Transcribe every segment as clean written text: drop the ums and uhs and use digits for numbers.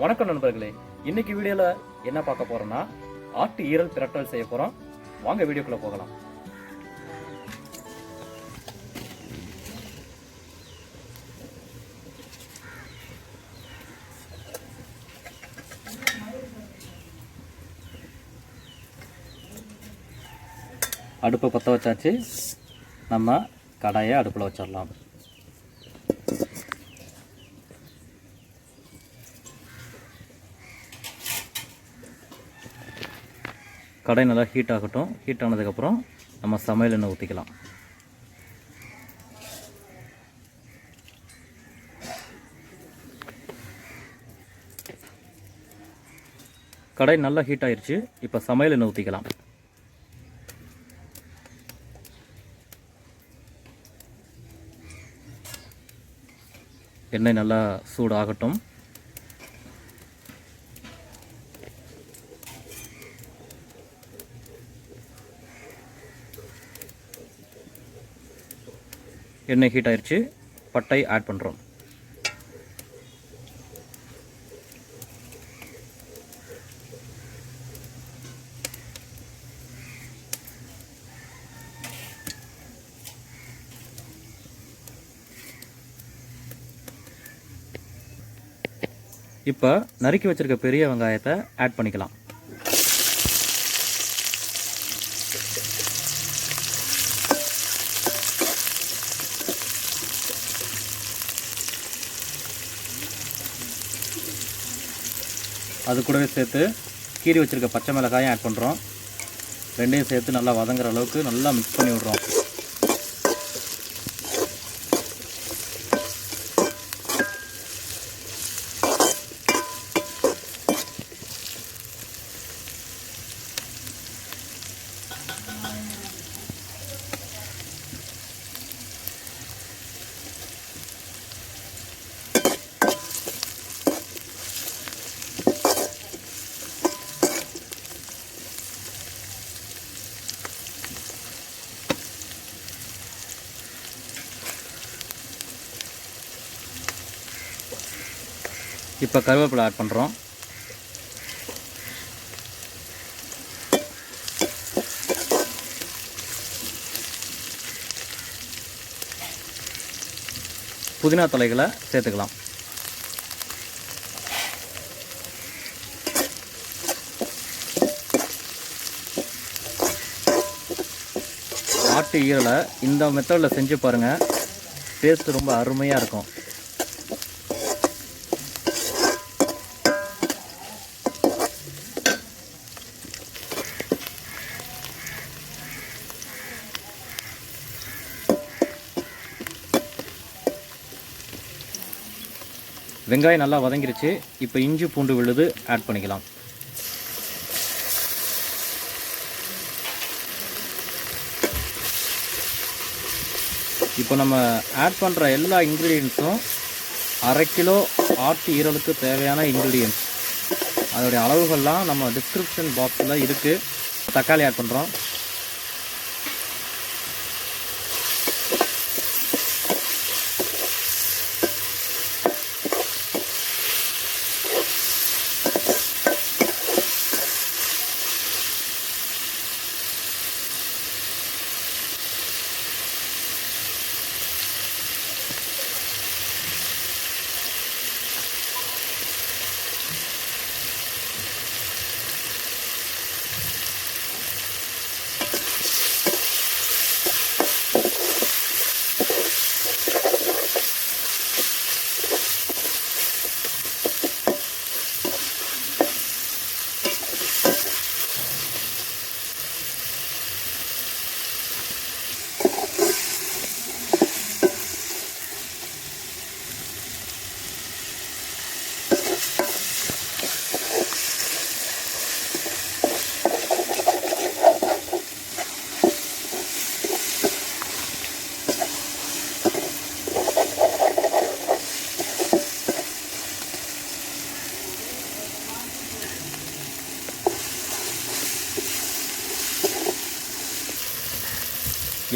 வணக்கம் நண்பர்களே, இன்னைக்கு வீடியோல என்ன பார்க்க போறோம்னா ஆட்டு ஈரல் பிரட்டல் செய்ய போறோம். வாங்க வீடியோக்குள்ள போகலாம். அடுப்பை பற்ற வச்சாச்சு. நம்ம கடாயை அடுப்பில் வச்சிடலாம். கடாய் நல்லா ஹீட் ஆகட்டும். ஹீட் ஆனதுக்கப்புறம் நம்ம சமையல் எண்ணெய் ஊற்றிக்கலாம். கடாய் நல்லா ஹீட் ஆயிடுச்சு. இப்போ சமையல் எண்ணெய் ஊற்றிக்கலாம். எண்ணெய் நல்லா சூடாகட்டும். எண்ணெய் ஹீட் ஆயிடுச்சு. பட்டை ஆட் பண்ணுறோம். இப்போ நறுக்கி வச்சிருக்க பெரிய வெங்காயத்தை ஆட் பண்ணிக்கலாம். அது கூடவே சேர்த்து கீறி வச்சிருக்க பச்சை மிளகாயும் ஆட் பண்ணுறோம். ரெண்டையும் சேர்த்து நல்லா வதங்குற அளவுக்கு நல்லா மிக்ஸ் பண்ணி விடுறோம். இப்போ கருவேப்பிலை ஆட் பண்ணுறோம். புதினா தலைகளை சேர்த்துக்கலாம். ஆட்டு ஈரலை இந்த மெத்தடில் செஞ்சு பாருங்கள். டேஸ்ட் ரொம்ப அருமையாக இருக்கும். வெங்காயம் நல்லா வதங்கிருச்சு. இப்போ இஞ்சி பூண்டு விழுது ஆட் பண்ணிக்கலாம். இப்போ நம்ம ஆட் பண்ணுற எல்லா இன்க்ரீடியன்ஸும் 1/2 கிலோ ஆட்டு ஈரலுக்கு தேவையான இன்க்ரீடியன்ஸ். அதோடைய அளவுகள்லாம் நம்ம டிஸ்கிரிப்ஷன் பாக்ஸில் இருக்குது. தக்காளி ஆட் பண்ணுறோம்.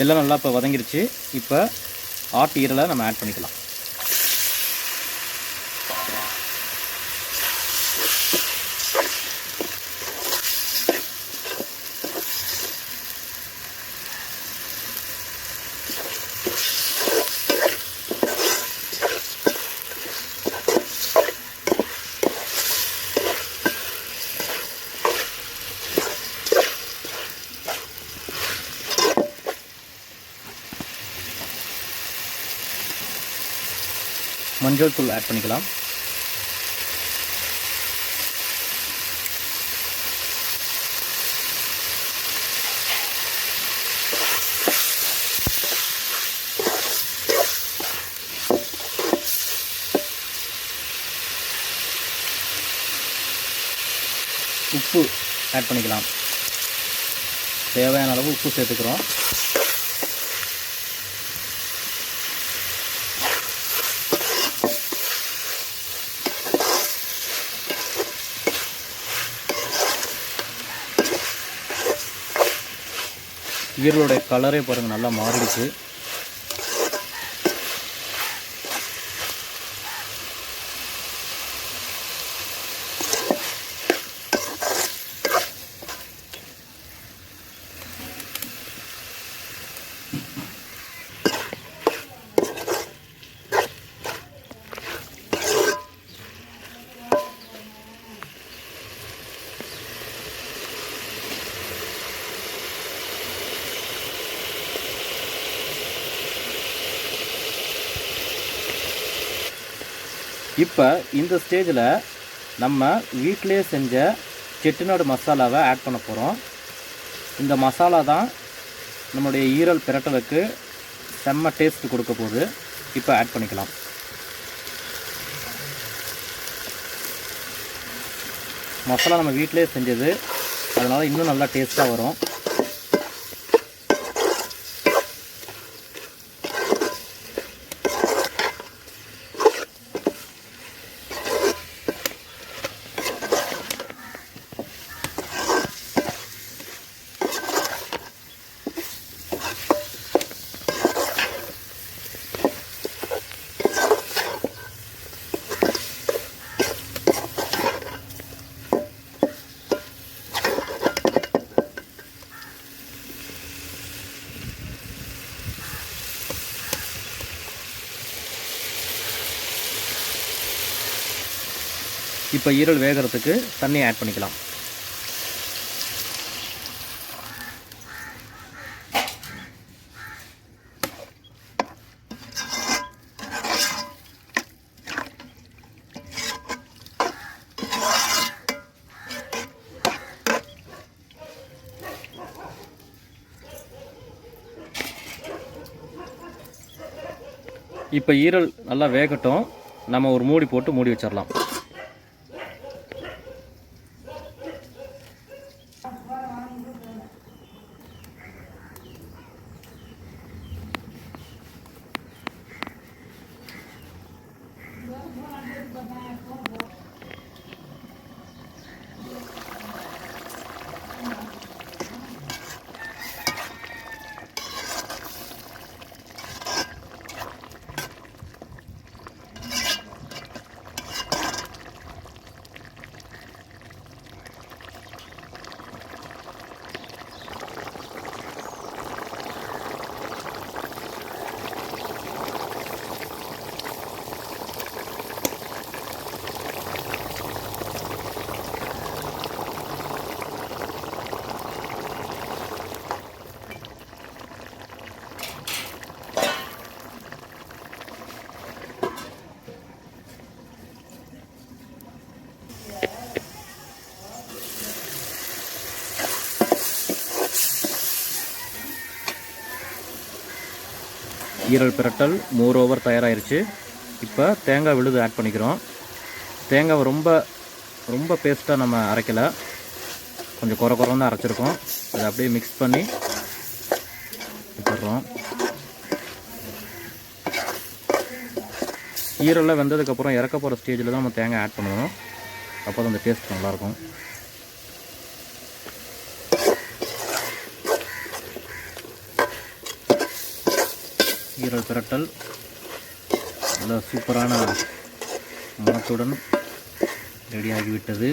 எல்லாம் நல்லா இப்போ வதங்கிருச்சு. இப்போ ஆட்டு ஈரலை நம்ம ஆட் பண்ணிக்கலாம். மஞ்சள் தூள் ஆட் பண்ணிக்கலாம். உப்பு ஆட் பண்ணிக்கலாம். தேவையான அளவு உப்பு சேர்த்துக்கிறோம். ஈரலுடைய கலரே பாருங்கள் நல்லா மாறிடுச்சு. இப்போ இந்த ஸ்டேஜில் நம்ம வீட்டிலே செஞ்ச செட்டிநாடு மசாலாவை ஆட் பண்ண போகிறோம். இந்த மசாலா தான் நம்மளுடைய ஈரல் பிரட்டலுக்கு செம்ம டேஸ்ட் கொடுக்க போகுது. இப்போ ஆட் பண்ணிக்கலாம். மசாலா நம்ம வீட்டிலே செஞ்சது, அதனால் இன்னும் நல்லா டேஸ்ட்டாக வரும். இப்போ ஈரல் வேகிறதுக்கு தண்ணி ஆட் பண்ணிக்கலாம். இப்போ ஈரல் நல்லா வேகட்டும். நம்ம ஒரு மூடி போட்டு மூடி வச்சிடலாம். ஈரல் பிரட்டல் மோர் ஓவர் தயாராகிருச்சு. இப்போ தேங்காய் விழுது ஆட் பண்ணிக்கிறோம். தேங்காவை ரொம்ப பேஸ்ட்டாக நம்ம அரைக்கலை, கொஞ்சம் குறைன்னு அரைச்சிருக்கோம். அதை அப்படியே மிக்ஸ் பண்ணி வச்சிடுறோம். ஈரலில் வெந்ததுக்கப்புறம் இறக்க போகிற ஸ்டேஜில் தான் நம்ம தேங்காய் ஆட் பண்ணணும். அப்போ தான் அந்த டேஸ்ட் நல்லாயிருக்கும். ஈரல் பிரட்டல் நல்ல சூப்பரான மணத்துடன் ரெடியாகிவிட்டது.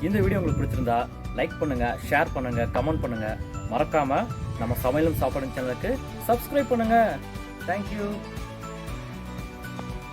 இந்த வீடியோ உங்களுக்கு பிடிச்சிருந்தா லைக் பண்ணுங்கள், ஷேர் பண்ணுங்கள், கமெண்ட் பண்ணுங்கள். மறக்காமல் நம்ம சமையலும் சாப்பாடு சேனலுக்கு சப்ஸ்கிரைப் பண்ணுங்கள். தேங்க்யூ.